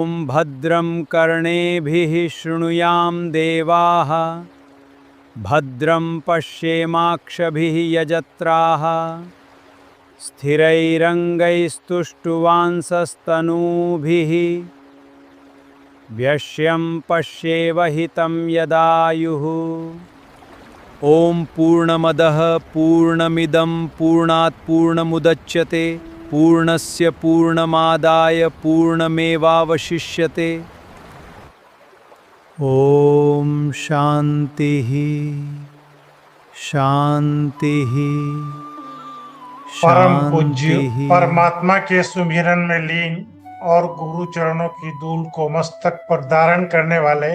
ॐ भद्रं कर्णेभिः शृणुयाम देवाः भद्रं पश्येमाक्षभिः यजत्राः स्थिरैरङ्गैस्तुष्टुवांसस्तनूभिः व्यश्यं पश्येव हितं यदायुः। ॐ पूर्णमदः पूर्णमिदं पूर्णात् पूर्णमुदच्यते पूर्णस्य पूर्णमादाय पूर्णमेवावशिष्यते। ॐ शान्तिः शान्तिः परम पूज्य शान्तिः। परमात्मा के सुमिरन में लीन और गुरु चरणों की धूल को मस्तक पर धारण करने वाले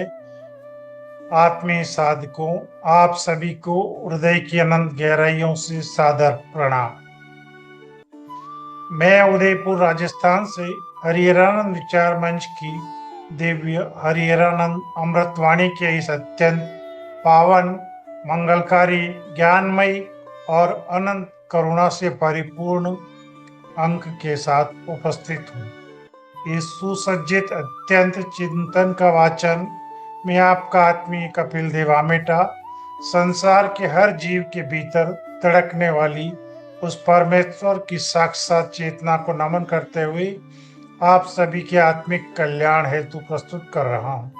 आत्मीय साधकों, आप सभी को हृदय की अनंत गहराइयों से सादर प्रणाम। मैं उदयपुर राजस्थान से हरिहरानंद विचार मंच की दिव्य हरिहरानंद अमृतवाणी के इस अत्यंत पावन, मंगलकारी, ज्ञानमयी और अनंत करुणा से परिपूर्ण अंक के साथ उपस्थित हूँ। इस सुसज्जित अत्यंत चिंतन का वाचन मैं आपका आत्मीय कपिल देव आमेटा संसार के हर जीव के भीतर धड़कने वाली उस परमेश्वर की साक्षात चेतना को नमन करते हुए आप सभी के आत्मिक कल्याण हेतु प्रस्तुत कर रहा हूँ।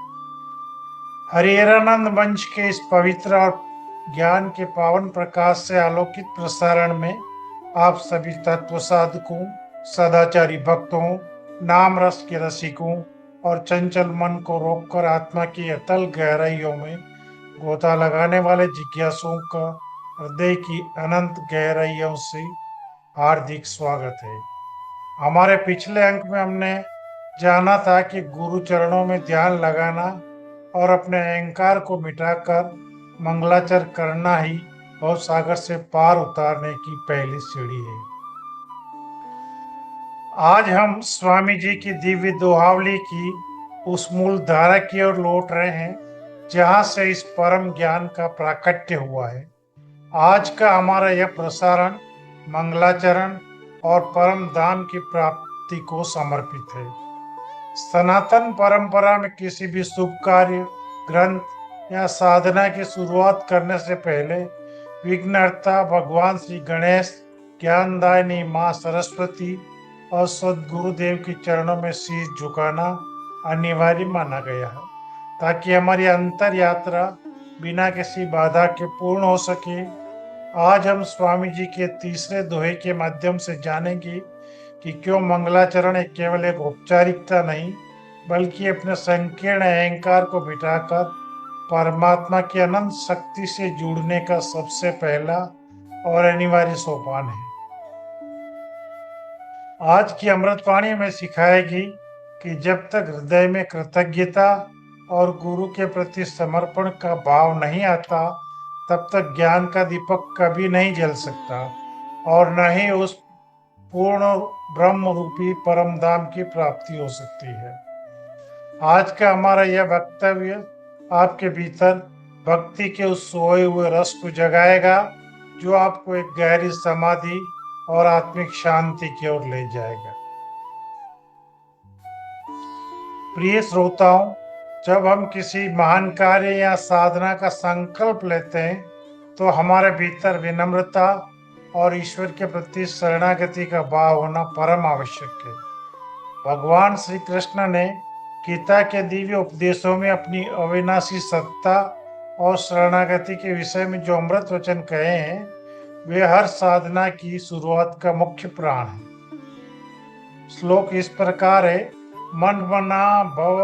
हरिहरानंद मंच के इस पवित्र और ज्ञान के पावन प्रकाश से आलोकित प्रसारण में आप सभी तत्व साधकों, सदाचारी भक्तों, नाम रस के रसिकों और चंचल मन को रोककर आत्मा की अतल गहराइयों में गोता लगाने वाले जिज्ञासुओं का हृदय की अनंत गहराइयों से हार्दिक स्वागत है। हमारे पिछले अंक में हमने जाना था कि गुरु चरणों में ध्यान लगाना और अपने अहंकार को मिटाकर मंगलाचर करना ही भव सागर से पार उतारने की पहली सीढ़ी है। आज हम स्वामी जी की दिव्य दोहावली की उस मूल धारा की ओर लौट रहे हैं जहां से इस परम ज्ञान का प्राकट्य हुआ है। आज का हमारा यह प्रसारण मंगलाचरण और परम धाम की प्राप्ति को समर्पित है। सनातन परंपरा में किसी भी शुभ कार्य, ग्रंथ या साधना की शुरुआत करने से पहले विघ्नहर्ता भगवान श्री गणेश, ज्ञानदायिनी माँ सरस्वती और सद्गुरुदेव के चरणों में शीश झुकाना अनिवार्य माना गया है ताकि हमारी अंतर यात्रा बिना किसी बाधा के पूर्ण हो सके। आज हम स्वामी जी के तीसरे दोहे के माध्यम से जानेंगे कि क्यों मंगलाचरण केवल एक औपचारिकता नहीं बल्कि अपने संकीर्ण अहंकार को मिटाकर परमात्मा की अनंत शक्ति से जुड़ने का सबसे पहला और अनिवार्य सोपान है। आज की अमृतवाणी में सिखाएगी कि जब तक हृदय में कृतज्ञता और गुरु के प्रति समर्पण का भाव नहीं आता तब तक ज्ञान का दीपक कभी नहीं जल सकता और न ही उस पूर्ण ब्रह्म रूपी परम धाम की प्राप्ति हो सकती है। आज का हमारा यह वक्तव्य आपके भीतर भक्ति के उस सोए हुए रस को जगाएगा जो आपको एक गहरी समाधि और आत्मिक शांति की ओर ले जाएगा। प्रिय श्रोताओं, जब हम किसी महान कार्य या साधना का संकल्प लेते हैं तो हमारे भीतर विनम्रता और ईश्वर के प्रति शरणागति का भाव होना परम आवश्यक है। भगवान श्री कृष्ण ने गीता के दिव्य उपदेशों में अपनी अविनाशी सत्ता और शरणागति के विषय में जो अमृत वचन कहे हैं वे हर साधना की शुरुआत का मुख्य प्राण है। श्लोक इस प्रकार है: मन मना भव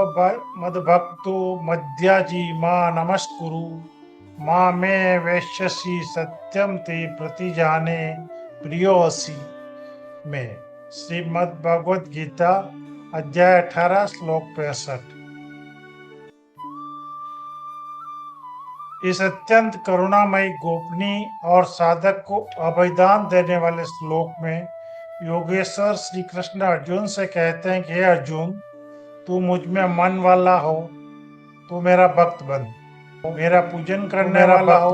मदभक्तो मध्याजी मां नमस्कुरु मां में वैश्यसी सत्यम ते प्रतिजाने प्रियोसी में। श्रीमद् भगवद गीता अध्याय 18 श्लोक 65। इस अत्यंत करुणामयी, गोपनीय और साधक को अभयदान देने वाले श्लोक में योगेश्वर श्री कृष्ण अर्जुन से कहते हैं कि हे अर्जुन, तू मुझ में मन वाला हो तो मेरा भक्त बन, मेरा पूजन करने वाला हो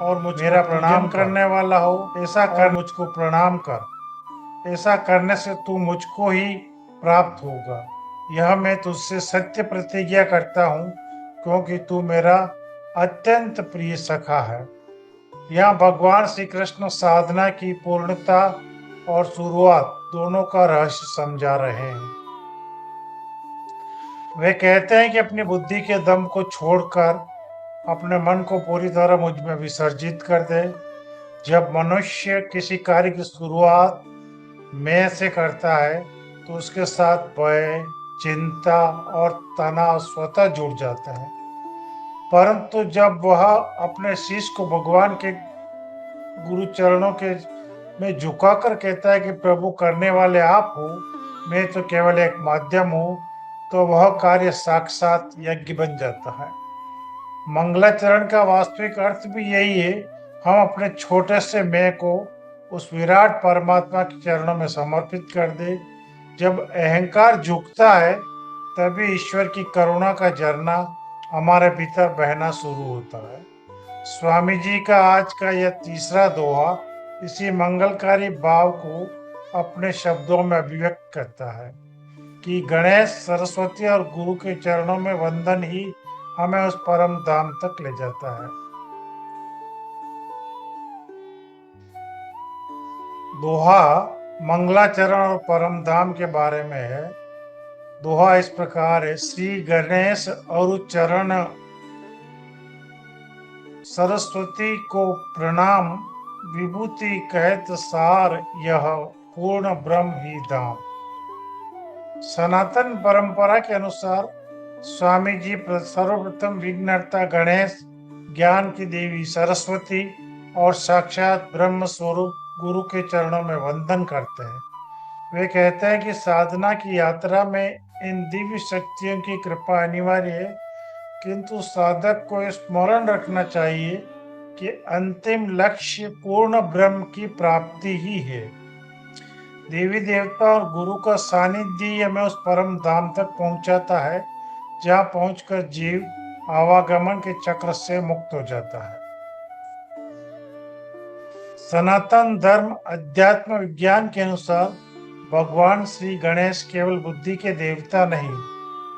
और मेरा प्रणाम करने वाला हो, ऐसा कर मुझको प्रणाम कर। ऐसा करने से तू मुझको ही प्राप्त होगा। यह मैं तुझसे सत्य प्रतिज्ञा करता हूँ, क्योंकि तू मेरा अत्यंत प्रिय सखा है। यहाँ भगवान श्री कृष्ण साधना की पूर्णता और शुरुआत दोनों का रहस्य समझा रहे हैं। वे कहते हैं कि अपनी बुद्धि के दम को छोड़कर अपने मन को पूरी तरह मुझ में विसर्जित कर दे। जब मनुष्य किसी कार्य की शुरुआत मैं से करता है तो उसके साथ भय, चिंता और तनाव स्वतः जुड़ जाता है। परंतु जब वह अपने शीश को भगवान के गुरु चरणों के में झुकाकर कहता है कि प्रभु करने वाले आप हो, मैं तो केवल एक माध्यम हूँ, तो वह कार्य साक्षात यज्ञ बन जाता है। मंगलाचरण का वास्तविक अर्थ भी यही है। हम अपने छोटे से मैं को उस विराट परमात्मा के चरणों में समर्पित कर दे। जब अहंकार झुकता है तभी ईश्वर की करुणा का झरना हमारे भीतर बहना शुरू होता है। स्वामी जी का आज का यह तीसरा दोहा इसी मंगलकारी भाव को अपने शब्दों में अभिव्यक्त करता है कि गणेश, सरस्वती और गुरु के चरणों में वंदन ही हमें उस परम धाम तक ले जाता है। दोहा मंगलाचरण और परम धाम के बारे में है। दोहा इस प्रकार है। श्री गणेश और चरण सरस्वती को प्रणाम, विभूति कहत सार, यह पूर्ण ब्रह्म ही धाम। सनातन परंपरा के अनुसार स्वामी जी सर्वप्रथम विघ्नहर्ता गणेश, ज्ञान की देवी सरस्वती और साक्षात ब्रह्म स्वरूप गुरु के चरणों में वंदन करते हैं। वे कहते हैं कि साधना की यात्रा में इन दिव्य शक्तियों की कृपा अनिवार्य है, किंतु साधक को स्मरण रखना चाहिए कि अंतिम लक्ष्य पूर्ण ब्रह्म की प्राप्ति ही है। देवी देवता और गुरु का सानिध्य ही हमें उस परम धाम तक पहुंचाता है, जहां पहुंचकर जीव आवागमन के चक्र से मुक्त हो जाता है। सनातन धर्म अध्यात्म विज्ञान के अनुसार भगवान श्री गणेश केवल बुद्धि के देवता नहीं,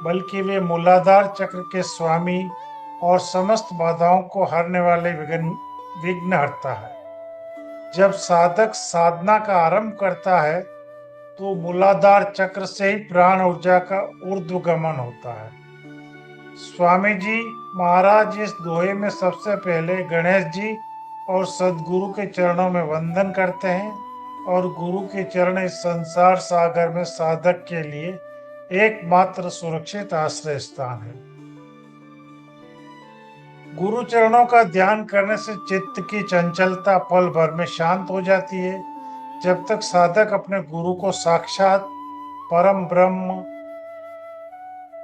बल्कि वे मूलाधार चक्र के स्वामी और समस्त बाधाओं को हरने वाले विघ्नहर्ता है। जब साधक साधना का आरंभ करता है तो मूलाधार चक्र से ही प्राण ऊर्जा का ऊर्ध्वगमन होता है। स्वामी जी महाराज इस दोहे में सबसे पहले गणेश जी और सदगुरु के चरणों में वंदन करते हैं, और गुरु के चरण इस संसार सागर में साधक के लिए एकमात्र सुरक्षित आश्रय स्थान है। गुरु चरणों का ध्यान करने से चित्त की चंचलता पल भर में शांत हो जाती है। जब तक साधक अपने गुरु को साक्षात परम ब्रह्म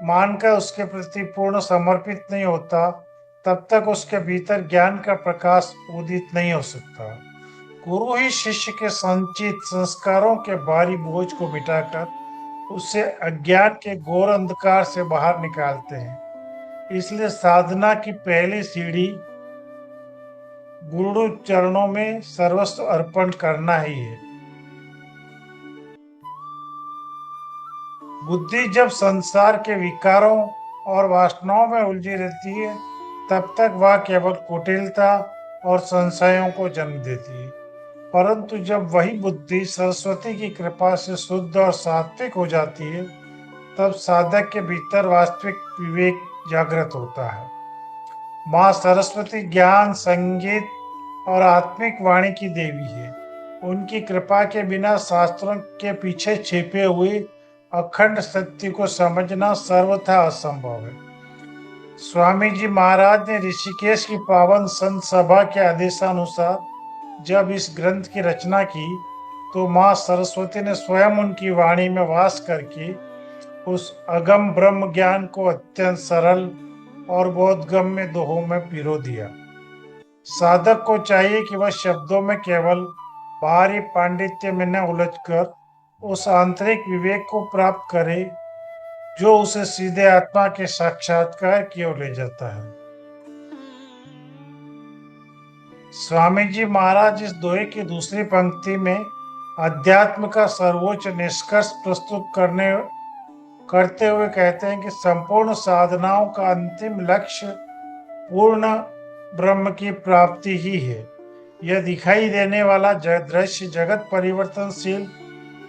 मानकर उसके प्रति पूर्ण समर्पित नहीं होता, तब तक उसके भीतर ज्ञान का प्रकाश उदित नहीं हो सकता। गुरु ही शिष्य के संचित संस्कारों के भारी बोझ को मिटाकर उसे अज्ञान के घोर अंधकार से बाहर निकालते हैं। इसलिए साधना की पहली सीढ़ी गुरु चरणों में सर्वस्व अर्पण करना ही है। बुद्धि जब संसार के विकारों और वासनाओं में उलझी रहती है, तब तक वह केवल कुटिलता और संशयों को जन्म देती है। परंतु जब वही बुद्धि सरस्वती की कृपा से शुद्ध और सात्विक हो जाती है, तब साधक के भीतर वास्तविक विवेक जागृत होता है। माँ सरस्वती ज्ञान, संगीत और आत्मिक वाणी की देवी है। उनकी कृपा के बिना शास्त्रों के पीछे छिपे हुए अखंड सत्य को समझना सर्वथा असंभव है। स्वामी जी महाराज ने ऋषिकेश की पावन संत सभा के आदेशानुसार जब इस ग्रंथ की रचना की, तो माँ सरस्वती ने स्वयं उनकी वाणी में वास करके उस अगम ब्रह्म ज्ञान को अत्यंत सरल और बोधगम्य दोहों में पिरो दिया। साधक को चाहिए कि वह शब्दों में केवल बाहरी पांडित्य में न उलझकर उस आंतरिक विवेक को प्राप्त करे, जो उसे सीधे आत्मा के साक्षात्कार की ओर ले जाता है। स्वामी जी महाराज इस दोहे की दूसरी पंक्ति में अध्यात्म का सर्वोच्च निष्कर्ष प्रस्तुत करते हुए कहते हैं कि संपूर्ण साधनाओं का अंतिम लक्ष्य पूर्ण ब्रह्म की प्राप्ति ही है। यह दिखाई देने वाला दृश्य जगत परिवर्तनशील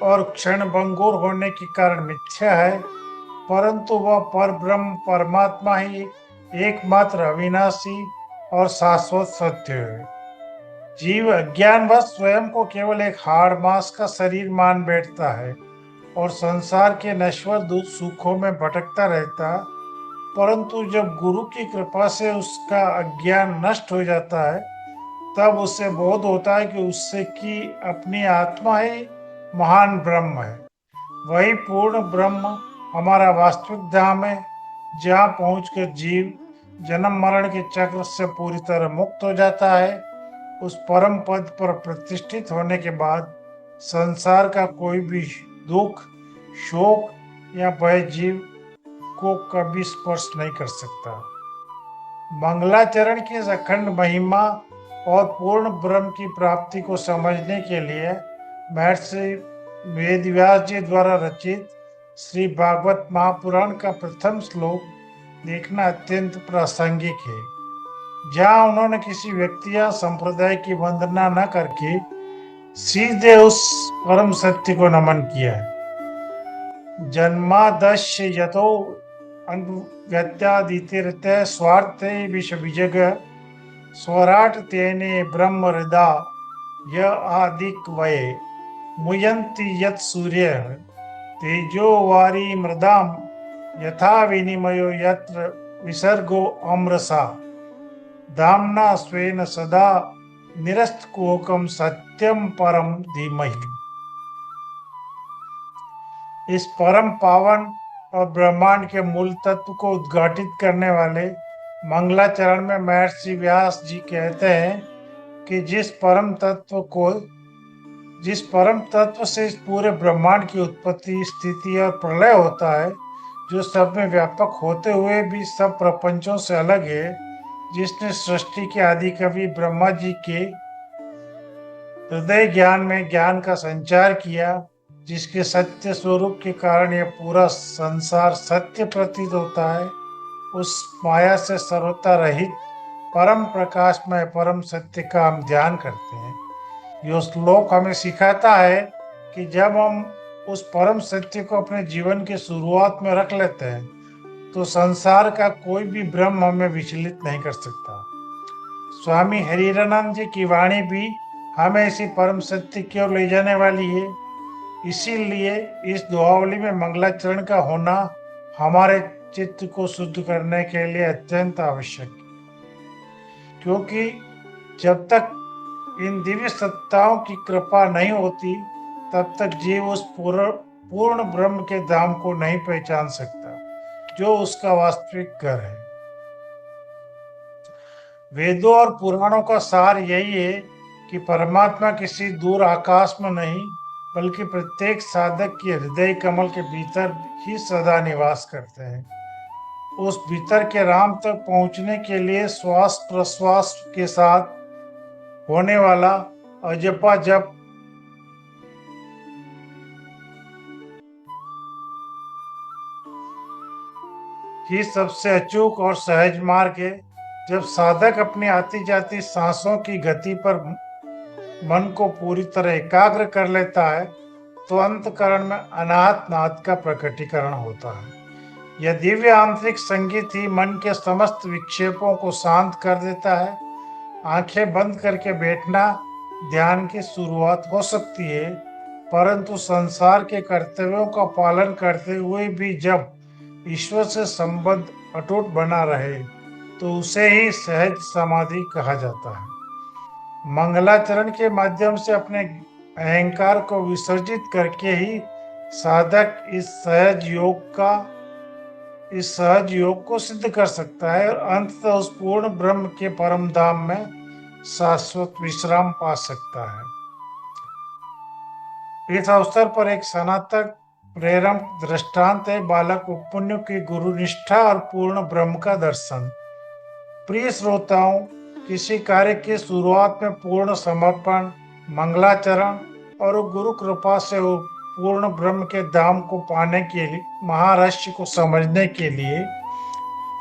और क्षण भंगुर होने के कारण मिथ्या है, परंतु वह परब्रह्म परमात्मा ही एकमात्र अविनाशी और शाश्वत सत्य है। जीव अज्ञानवश स्वयं को केवल एक हाड़ मांस का शरीर मान बैठता है और संसार के नश्वर दुख सुखों में भटकता रहता, परंतु जब गुरु की कृपा से उसका अज्ञान नष्ट हो जाता है, तब उसे बोध होता है कि उससे की अपनी आत्मा ही महान ब्रह्म है। वही पूर्ण ब्रह्म हमारा वास्तविक धाम है, जहाँ पहुंचकर जीव जन्म मरण के चक्र से पूरी तरह मुक्त हो जाता है। उस परम पद पर प्रतिष्ठित होने के बाद संसार का कोई भी दुख, शोक या भय जीव को कभी स्पर्श नहीं कर सकता। मंगलाचरण की अखंड महिमा और पूर्ण ब्रह्म की प्राप्ति को समझने के लिए महर्षि वेदव्यास जी द्वारा रचित श्री भागवत महापुराण का प्रथम श्लोक देखना अत्यंत प्रासंगिक है, जहाँ उन्होंने किसी व्यक्ति या संप्रदाय की वंदना न करके सीधे उस परम सत्य को नमन किया है। जन्मादस्य यतो व्यत्यादितीर्थ स्वार्थे विषविजग स्वराट तेने ब्रह्म हृदा य आदिक वये मुयन्ति यत् सूर्य तेजो वारी मृदाम यथा विनिमयो यत्र विसर्गो अमृसा धाम्ना स्वेन सदा निरस्तकुहकं सत्यम परम धीमहि। इस परम पावन और ब्रह्मांड के मूल तत्व को उद्घाटित करने वाले मंगलाचरण में महर्षि व्यास जी कहते हैं कि जिस परम तत्व से इस पूरे ब्रह्मांड की उत्पत्ति, स्थिति और प्रलय होता है, जो सब में व्यापक होते हुए भी सब प्रपंचों से अलग है, जिसने सृष्टि के आदि कवि ब्रह्मा जी के हृदय ज्ञान में ज्ञान का संचार किया, जिसके सत्य स्वरूप के कारण यह पूरा संसार सत्य प्रतीत होता है, उस माया से सर्वथा रहित परम प्रकाश में परम सत्य का हम ध्यान करते हैं। यह श्लोक हमें सिखाता है कि जब हम उस परम सत्य को अपने जीवन की शुरुआत में रख लेते हैं, तो संसार का कोई भी भ्रम हमें विचलित नहीं कर सकता। स्वामी हरिरानंद जी की वाणी भी हमें इसी परम सत्य की ओर ले जाने वाली है। इसीलिए इस दुआवली में मंगलाचरण का होना हमारे चित्त को शुद्ध करने के लिए अत्यंत आवश्यक है, क्योंकि जब तक इन दिव्य सत्ताओं की कृपा नहीं होती, तब तक जीव उस पूर्ण ब्रह्म के धाम को नहीं पहचान सकता, जो उसका वास्तविक घर है। वेदों और पुराणों का सार यही है कि परमात्मा किसी दूर आकाश में नहीं, बल्कि प्रत्येक साधक के हृदय कमल के भीतर ही सदा निवास करते हैं। उस भीतर के राम तक पहुंचने के लिए श्वास प्रश्वास के साथ होने वाला अजपा जप ही सबसे अचूक और सहज मार्ग है। जब साधक अपनी आती जाती सांसों की गति पर मन को पूरी तरह एकाग्र कर लेता है, तो अंतकरण में अनाहत नाद का प्रकटीकरण होता है। यह दिव्य आंतरिक संगीत ही मन के समस्त विक्षेपों को शांत कर देता है। आंखें बंद करके बैठना ध्यान की शुरुआत हो सकती है, परंतु संसार के कर्तव्यों का पालन करते हुए भी जब ईश्वर से संबंध अटूट बना रहे, तो उसे ही सहज समाधि कहा जाता है। मंगलाचरण के माध्यम से अपने अहंकार को विसर्जित करके ही साधक इस सहज योग को सिद्ध कर सकता है और अंततः उस पूर्ण ब्रह्म के परम धाम में शाश्वत विश्राम पा सकता है। इस अवसर पर एक सनातन प्रेरक दृष्टांत है बालक उपपुन्यु की गुरु निष्ठा और पूर्ण ब्रह्म का दर्शन। प्रिय श्रोताओं, किसी कार्य की शुरुआत में पूर्ण समर्पण, मंगलाचरण और गुरु कृपा से पूर्ण ब्रह्म के धाम को पाने के लिए, महारहस्य को समझने के लिए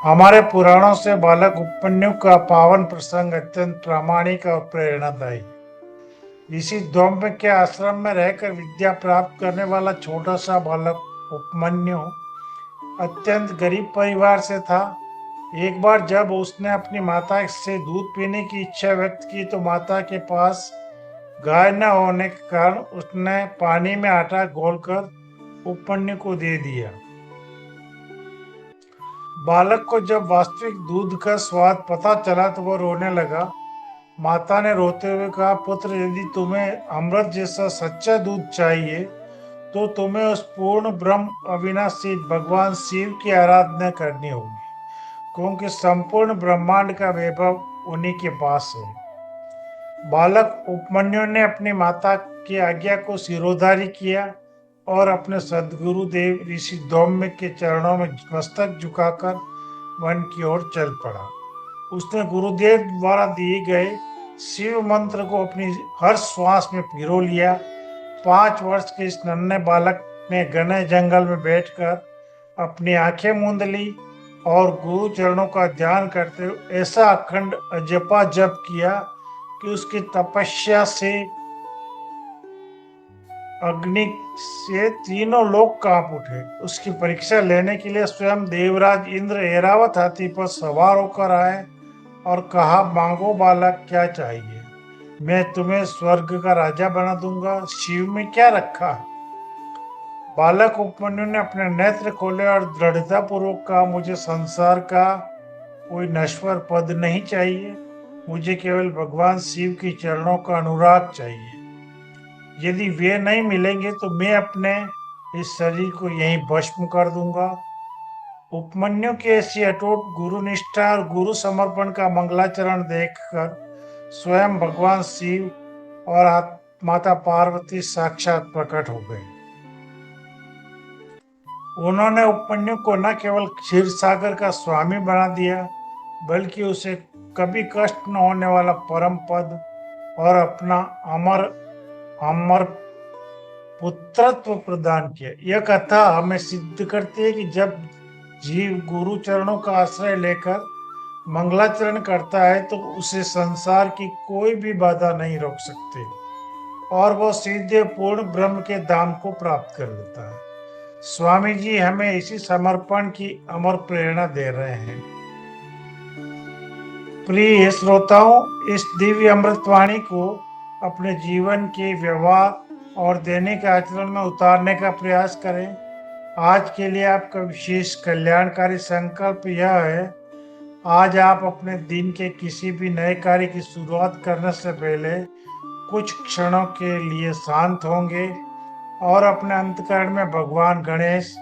हमारे पुराणों से बालक उपमन्यु का पावन प्रसंग अत्यंत प्रामाणिक और प्रेरणादायी। इसी द्वम्ब के आश्रम में रहकर विद्या प्राप्त करने वाला छोटा सा बालक उपमन्यु अत्यंत गरीब परिवार से था। एक बार जब उसने अपनी माता से दूध पीने की इच्छा व्यक्त की तो माता के पास गाय न होने के कारण उसने पानी में आटा घोलकर उपमन्यु को दे दिया। बालक को जब वास्तविक दूध का स्वाद पता चला तो वह रोने लगा। माता ने रोते हुए कहा, पुत्र, यदि तुम्हें अमृत जैसा सच्चा दूध चाहिए तो तुम्हें उस पूर्ण ब्रह्म अविनाशी भगवान शिव की आराधना करनी होगी, क्योंकि संपूर्ण ब्रह्मांड का वैभव उन्हीं के पास है। बालक उपमन्यु ने अपनी माता की आज्ञा को सिरोधार्य किया और अपने सद्गुरु देव ऋषि धौम्य के चरणों में मस्तक झुकाकर वन की ओर चल पड़ा। उसने गुरुदेव द्वारा दिए गए शिव मंत्र को अपनी हर श्वास में पिरो लिया। 5 वर्ष के इस नन्हे बालक ने घने जंगल में बैठकर अपनी आंखें मूंद ली और गुरु चरणों का ध्यान करते हुए ऐसा अखंड जपा जप किया कि उसकी तपस्या से अग्नि से तीनों लोग कांप उठे। उसकी परीक्षा लेने के लिए स्वयं देवराज इंद्र ऐरावत हाथी पर सवार होकर आए और कहा, मांगो बालक, क्या चाहिए? मैं तुम्हें स्वर्ग का राजा बना दूंगा। शिव में क्या रखा? बालक उपमन्यु ने अपने नेत्र खोले और दृढ़ता पूर्वक कहा, मुझे संसार का कोई नश्वर पद नहीं चाहिए, मुझे केवल भगवान शिव के चरणों का अनुराग चाहिए। यदि वे नहीं मिलेंगे तो मैं अपने इस शरीर को यहीं भस्म कर दूंगा। उपमन्यु की ऐसी अटूट गुरु निष्ठा और गुरु समर्पण का मंगलाचरण देखकर स्वयं भगवान शिव और माता पार्वती साक्षात प्रकट हो गए। उन्होंने उपमन्यु को न केवल क्षीर सागर का स्वामी बना दिया, बल्कि उसे कभी कष्ट न होने वाला परम पद और अपना अमर पुत्रत्व प्रदान किया। यह कथा हमें सिद्ध करती है कि जब जीव गुरु चरणों का आश्रय लेकर मंगलाचरण करता है तो उसे संसार की कोई भी बाधा नहीं रोक सकती और वह सीधे पूर्ण ब्रह्म के धाम को प्राप्त कर लेता है। स्वामी जी हमें इसी समर्पण की अमर प्रेरणा दे रहे हैं। प्रिय श्रोताओं, इस दिव्य अमृतवाणी को अपने जीवन के व्यवहार और दैनिक आचरण में उतारने का प्रयास करें। आज के लिए आपका विशेष कल्याणकारी संकल्प यह है, आज आप अपने दिन के किसी भी नए कार्य की शुरुआत करने से पहले कुछ क्षणों के लिए शांत होंगे और अपने अंतःकरण में भगवान गणेश,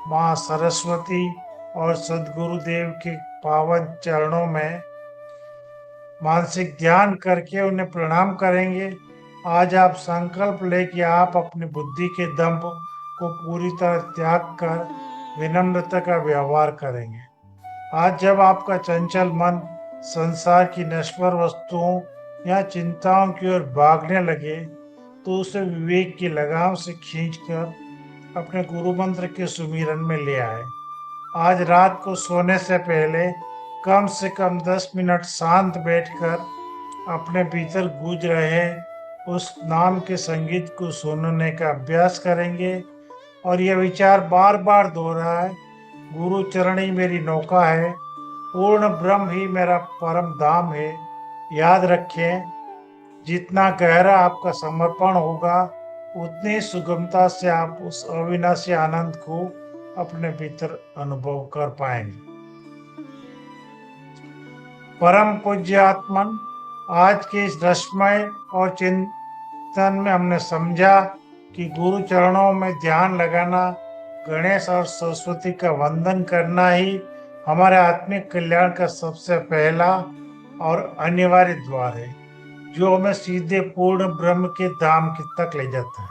माँ सरस्वती और सद्गुरुदेव के पावन चरणों में मानसिक ध्यान करके उन्हें प्रणाम करेंगे। आज आप संकल्प लें कि आप अपनी बुद्धि के दंभ को पूरी तरह त्याग कर विनम्रता का व्यवहार करेंगे। आज जब आपका चंचल मन संसार की नश्वर वस्तुओं या चिंताओं की ओर भागने लगे तो उसे विवेक की लगाम से खींचकर अपने गुरु मंत्र के सुमिरन में ले आए। आज रात को सोने से पहले कम से कम 10 मिनट शांत बैठकर अपने भीतर गूंज रहे उस नाम के संगीत को सुनने का अभ्यास करेंगे और यह विचार बार बार दोहराए, गुरु चरण ही मेरी नौका है, पूर्ण ब्रह्म ही मेरा परम धाम है। याद रखें, जितना गहरा आपका समर्पण होगा उतनी सुगमता से आप उस अविनाशी आनंद को अपने भीतर अनुभव कर पाएंगे। परम पूज्य आत्मन, आज के इस रसमय और चिंतन में हमने समझा कि गुरु चरणों में ध्यान लगाना, गणेश और सरस्वती का वंदन करना ही हमारे आत्मिक कल्याण का सबसे पहला और अनिवार्य द्वार है, जो हमें सीधे पूर्ण ब्रह्म के धाम तक ले जाता है।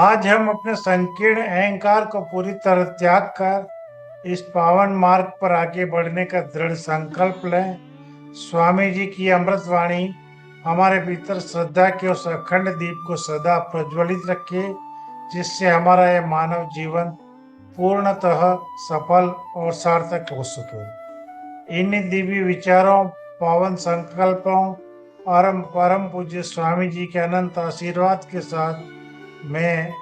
आज हम अपने संकीर्ण अहंकार को पूरी तरह त्याग कर इस पावन मार्ग पर आगे बढ़ने का दृढ़ संकल्प लें। स्वामी जी की अमृतवाणी हमारे भीतर श्रद्धा के उस अखंड दीप को सदा प्रज्वलित रखे, जिससे हमारा यह मानव जीवन पूर्णतः सफल और सार्थक हो सके। इन दिव्य विचारों, पावन संकल्पों और परम पूज्य स्वामी जी के अनंत आशीर्वाद के साथ मैं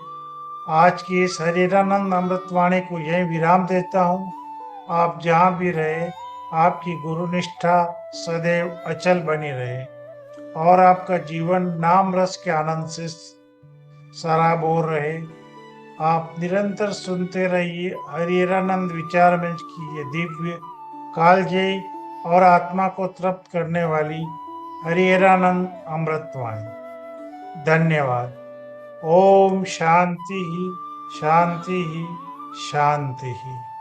आज की इस हरिरानंद अमृतवाणी को यहीं विराम देता हूँ। आप जहाँ भी रहे, आपकी गुरु निष्ठा सदैव अचल बनी रहे और आपका जीवन नाम रस के आनंद से सराबोर रहे। आप निरंतर सुनते रहिए हरिरानंद विचार मंच की ये दिव्य, कालजयी और आत्मा को तृप्त करने वाली हरिरानंद अमृतवाणी। धन्यवाद। ओम शांति ही शांति ही शांति ही।